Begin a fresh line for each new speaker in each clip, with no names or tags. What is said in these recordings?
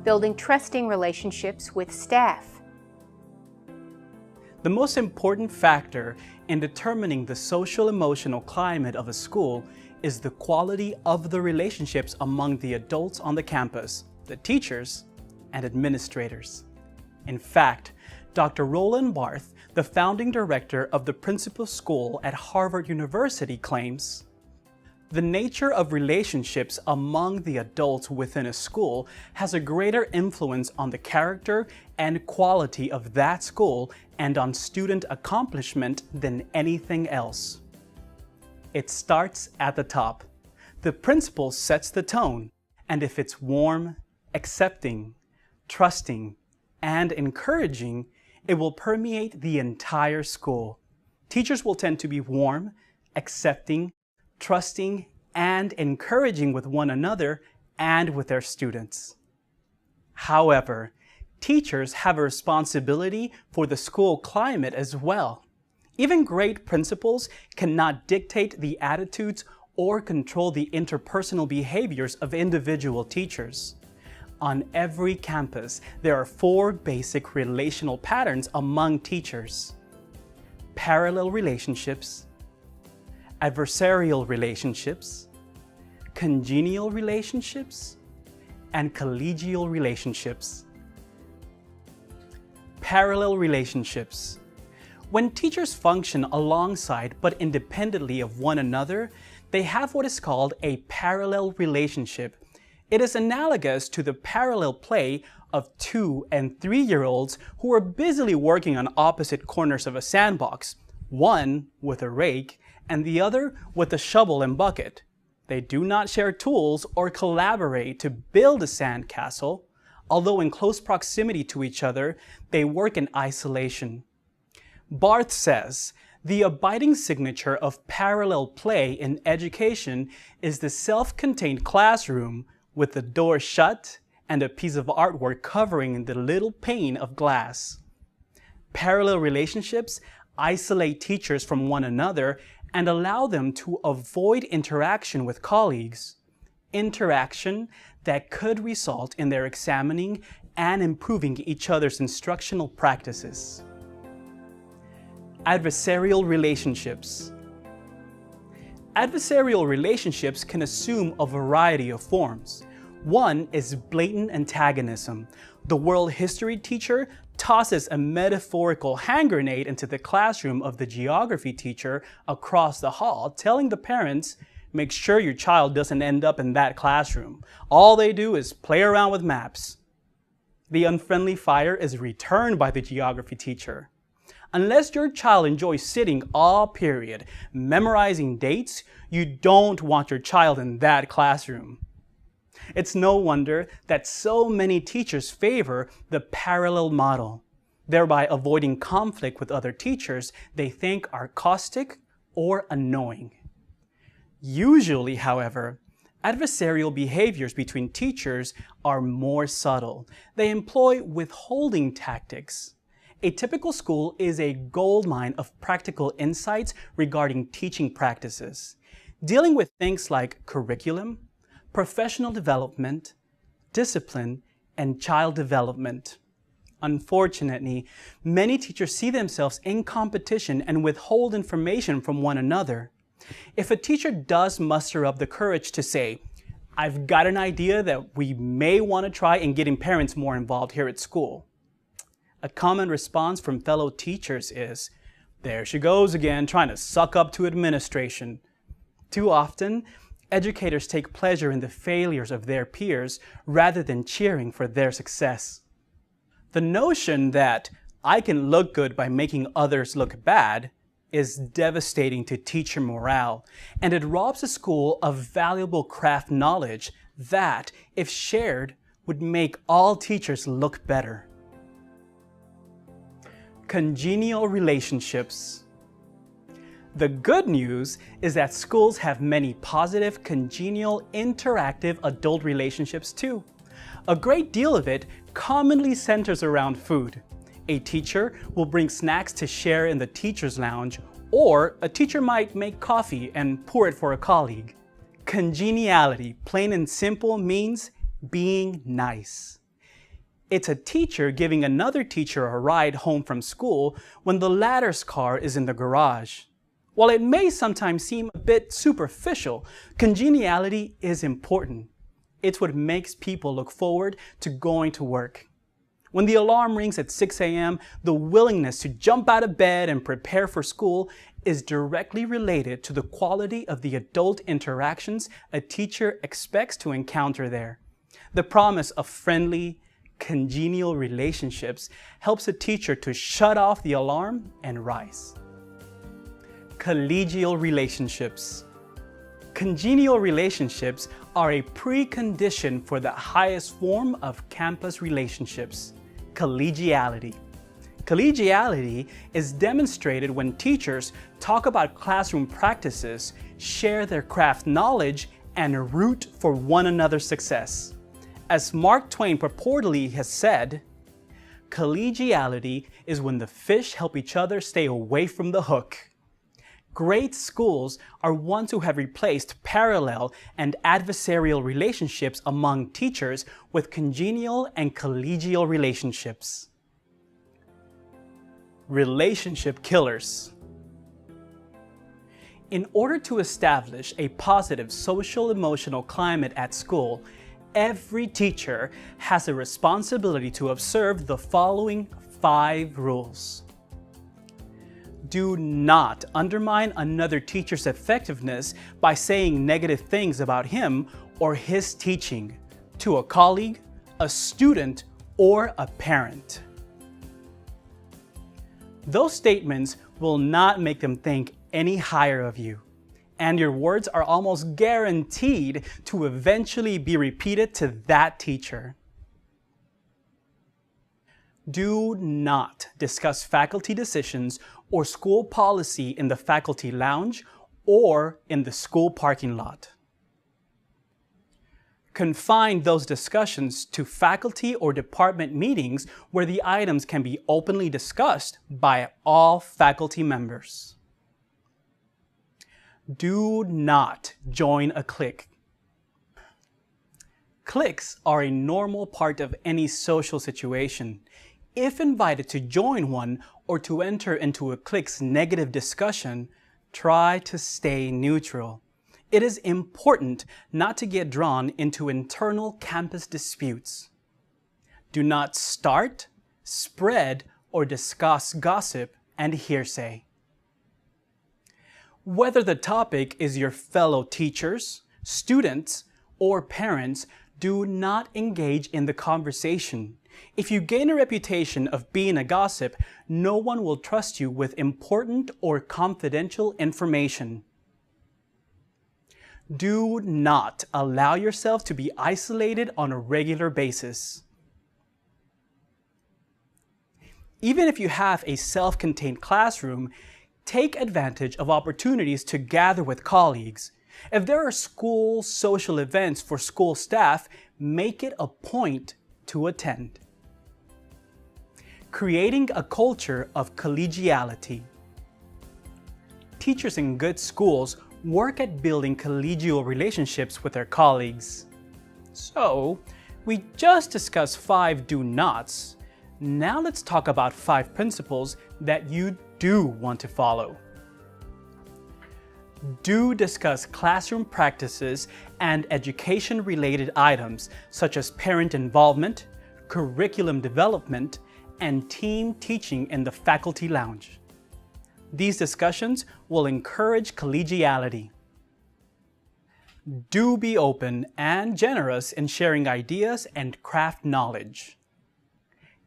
building trusting relationships with staff.
The most important factor in determining the social-emotional climate of a school is the quality of the relationships among the adults on the campus, the teachers, and administrators. In fact, Dr. Roland Barthes, the founding director of the Principal School at Harvard University, claims, "The nature of relationships among the adults within a school has a greater influence on the character and quality of that school and on student accomplishment than anything else." It starts at the top. The principal sets the tone, and if it's warm, accepting, trusting, and encouraging, it will permeate the entire school. Teachers will tend to be warm, accepting, trusting, and encouraging with one another and with their students. However, teachers have a responsibility for the school climate as well. Even great principals cannot dictate the attitudes or control the interpersonal behaviors of individual teachers. On every campus, there are 4 basic relational patterns among teachers: parallel relationships, adversarial relationships, congenial relationships, and collegial relationships. Parallel relationships. When teachers function alongside but independently of one another, they have what is called a parallel relationship. It is analogous to the parallel play of 2- and 3-year-olds who are busily working on opposite corners of a sandbox, one with a rake and the other with a shovel and bucket. They do not share tools or collaborate to build a sandcastle. Although in close proximity to each other, they work in isolation. Barthes says, "The abiding signature of parallel play in education is the self-contained classroom with the door shut and a piece of artwork covering the little pane of glass." Parallel relationships isolate teachers from one another and allow them to avoid interaction with colleagues. Interaction that could result in their examining and improving each other's instructional practices. Adversarial relationships. Adversarial relationships can assume a variety of forms. One is blatant antagonism. The world history teacher tosses a metaphorical hand grenade into the classroom of the geography teacher across the hall, telling the parents, "Make sure your child doesn't end up in that classroom. All they do is play around with maps." The unfriendly fire is returned by the geography teacher. Unless your child enjoys sitting all period, memorizing dates, you don't want your child in that classroom. It's no wonder that so many teachers favor the parallel model, thereby avoiding conflict with other teachers they think are caustic or annoying. Usually, however, adversarial behaviors between teachers are more subtle. They employ withholding tactics. A typical school is a goldmine of practical insights regarding teaching practices, dealing with things like curriculum, professional development, discipline, and child development. Unfortunately, many teachers see themselves in competition and withhold information from one another. If a teacher does muster up the courage to say, "I've got an idea that we may want to try in getting parents more involved here at school," a common response from fellow teachers is, "There she goes again, trying to suck up to administration." Too often, educators take pleasure in the failures of their peers rather than cheering for their success. The notion that I can look good by making others look bad is devastating to teacher morale, and it robs a school of valuable craft knowledge that, if shared, would make all teachers look better. Congenial relationships. The good news is that schools have many positive, congenial, interactive adult relationships too. A great deal of it commonly centers around food. A teacher will bring snacks to share in the teacher's lounge, or a teacher might make coffee and pour it for a colleague. Congeniality, plain and simple, means being nice. It's a teacher giving another teacher a ride home from school when the latter's car is in the garage. While it may sometimes seem a bit superficial, congeniality is important. It's what makes people look forward to going to work. When the alarm rings at 6 a.m., the willingness to jump out of bed and prepare for school is directly related to the quality of the adult interactions a teacher expects to encounter there. The promise of friendly, congenial relationships helps a teacher to shut off the alarm and rise. Collegial relationships. Congenial relationships are a precondition for the highest form of campus relationships, collegiality. Collegiality is demonstrated when teachers talk about classroom practices, share their craft knowledge, and root for one another's success. As Mark Twain purportedly has said, collegiality is when the fish help each other stay away from the hook. Great schools are ones who have replaced parallel and adversarial relationships among teachers with congenial and collegial relationships. Relationship killers. In order to establish a positive social-emotional climate at school, every teacher has a responsibility to observe the following 5 rules. Do not undermine another teacher's effectiveness by saying negative things about him or his teaching to a colleague, a student, or a parent. Those statements will not make them think any higher of you, and your words are almost guaranteed to eventually be repeated to that teacher. Do not discuss faculty decisions or school policy in the faculty lounge or in the school parking lot. Confine those discussions to faculty or department meetings where the items can be openly discussed by all faculty members. Do not join a clique. Cliques are a normal part of any social situation. If invited to join one or to enter into a clique's negative discussion, try to stay neutral. It is important not to get drawn into internal campus disputes. Do not start, spread, or discuss gossip and hearsay. Whether the topic is your fellow teachers, students, or parents, do not engage in the conversation. If you gain a reputation of being a gossip, no one will trust you with important or confidential information. Do not allow yourself to be isolated on a regular basis. Even if you have a self-contained classroom, take advantage of opportunities to gather with colleagues. If there are school social events for school staff, make it a point to attend. Creating a culture of collegiality. Teachers in good schools work at building collegial relationships with their colleagues. So, we just discussed 5 do nots. Now let's talk about 5 principles that you do want to follow. Do discuss classroom practices and education-related items such as parent involvement, curriculum development, and team teaching in the faculty lounge. These discussions will encourage collegiality. Do be open and generous in sharing ideas and craft knowledge.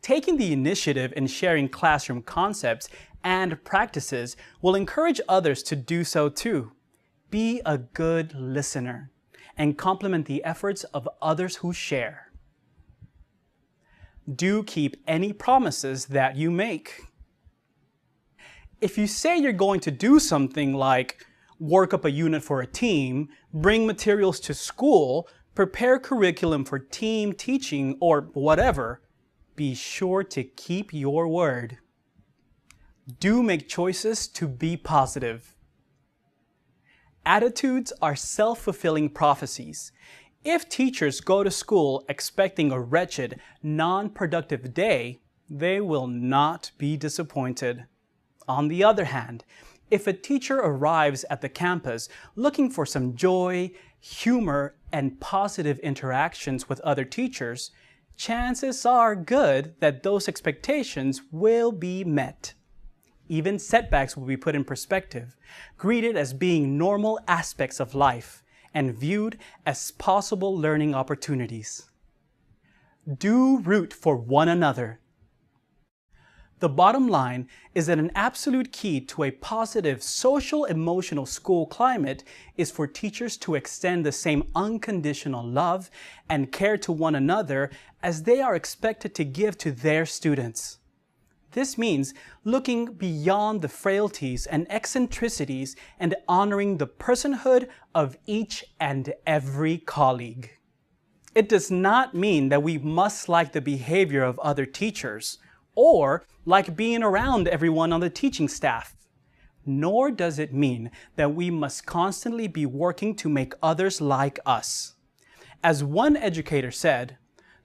Taking the initiative in sharing classroom concepts and practices will encourage others to do so too. Be a good listener and compliment the efforts of others who share. Do keep any promises that you make. If you say you're going to do something like work up a unit for a team, bring materials to school, prepare curriculum for team teaching, or whatever, be sure to keep your word. Do make choices to be positive. Attitudes are self-fulfilling prophecies. If teachers go to school expecting a wretched, non-productive day, they will not be disappointed. On the other hand, if a teacher arrives at the campus looking for some joy, humor, and positive interactions with other teachers, chances are good that those expectations will be met. Even setbacks will be put in perspective, greeted as being normal aspects of life, and viewed as possible learning opportunities. Do root for one another. The bottom line is that an absolute key to a positive social-emotional school climate is for teachers to extend the same unconditional love and care to one another as they are expected to give to their students. This means looking beyond the frailties and eccentricities and honoring the personhood of each and every colleague. It does not mean that we must like the behavior of other teachers or like being around everyone on the teaching staff. Nor does it mean that we must constantly be working to make others like us. As one educator said,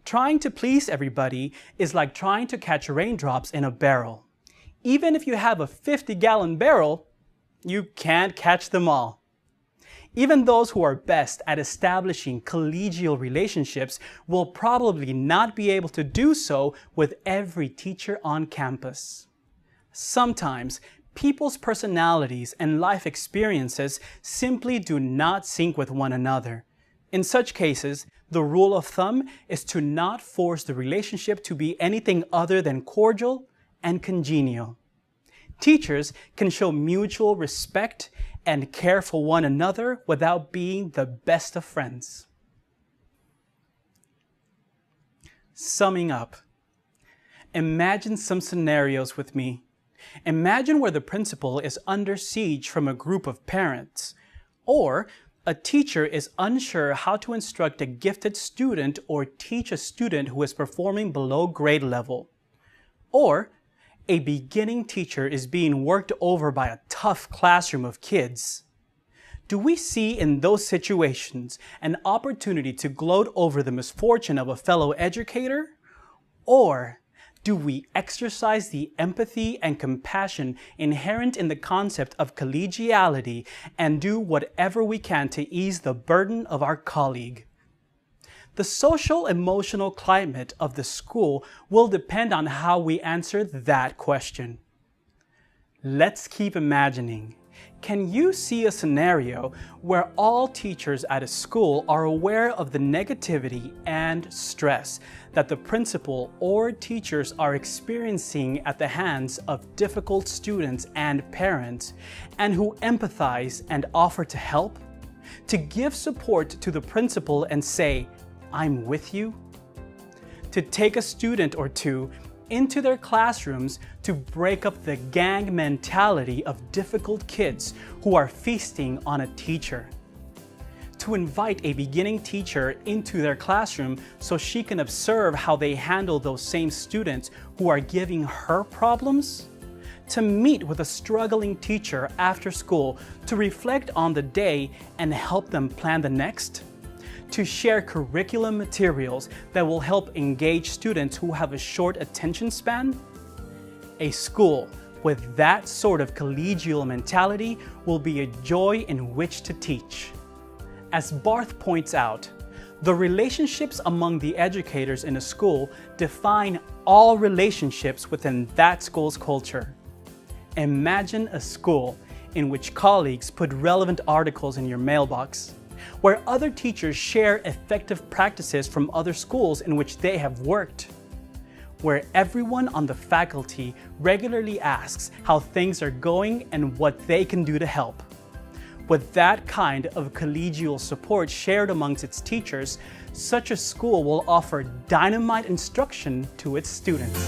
trying to please everybody is like trying to catch raindrops in a barrel. Even if you have a 50-gallon barrel, you can't catch them all. Even those who are best at establishing collegial relationships will probably not be able to do so with every teacher on campus. Sometimes, people's personalities and life experiences simply do not sync with one another. In such cases, the rule of thumb is to not force the relationship to be anything other than cordial and congenial. Teachers can show mutual respect and care for one another without being the best of friends. Summing up, imagine some scenarios with me. Imagine where the principal is under siege from a group of parents, or a teacher is unsure how to instruct a gifted student or teach a student who is performing below grade level. Or a beginning teacher is being worked over by a tough classroom of kids. Do we see in those situations an opportunity to gloat over the misfortune of a fellow educator? Or do we exercise the empathy and compassion inherent in the concept of collegiality and do whatever we can to ease the burden of our colleague? The social-emotional climate of the school will depend on how we answer that question. Let's keep imagining. Can you see a scenario where all teachers at a school are aware of the negativity and stress that the principal or teachers are experiencing at the hands of difficult students and parents, and who empathize and offer to help? To give support to the principal and say, "I'm with you"? To take a student or two into their classrooms to break up the gang mentality of difficult kids who are feasting on a teacher. To invite a beginning teacher into their classroom so she can observe how they handle those same students who are giving her problems. To meet with a struggling teacher after school to reflect on the day and help them plan the next. To share curriculum materials that will help engage students who have a short attention span. A school with that sort of collegial mentality will be a joy in which to teach. As Barth points out, the relationships among the educators in a school define all relationships within that school's culture. Imagine a school in which colleagues put relevant articles in your mailbox, where other teachers share effective practices from other schools in which they have worked, where everyone on the faculty regularly asks how things are going and what they can do to help. With that kind of collegial support shared amongst its teachers, such a school will offer dynamite instruction to its students.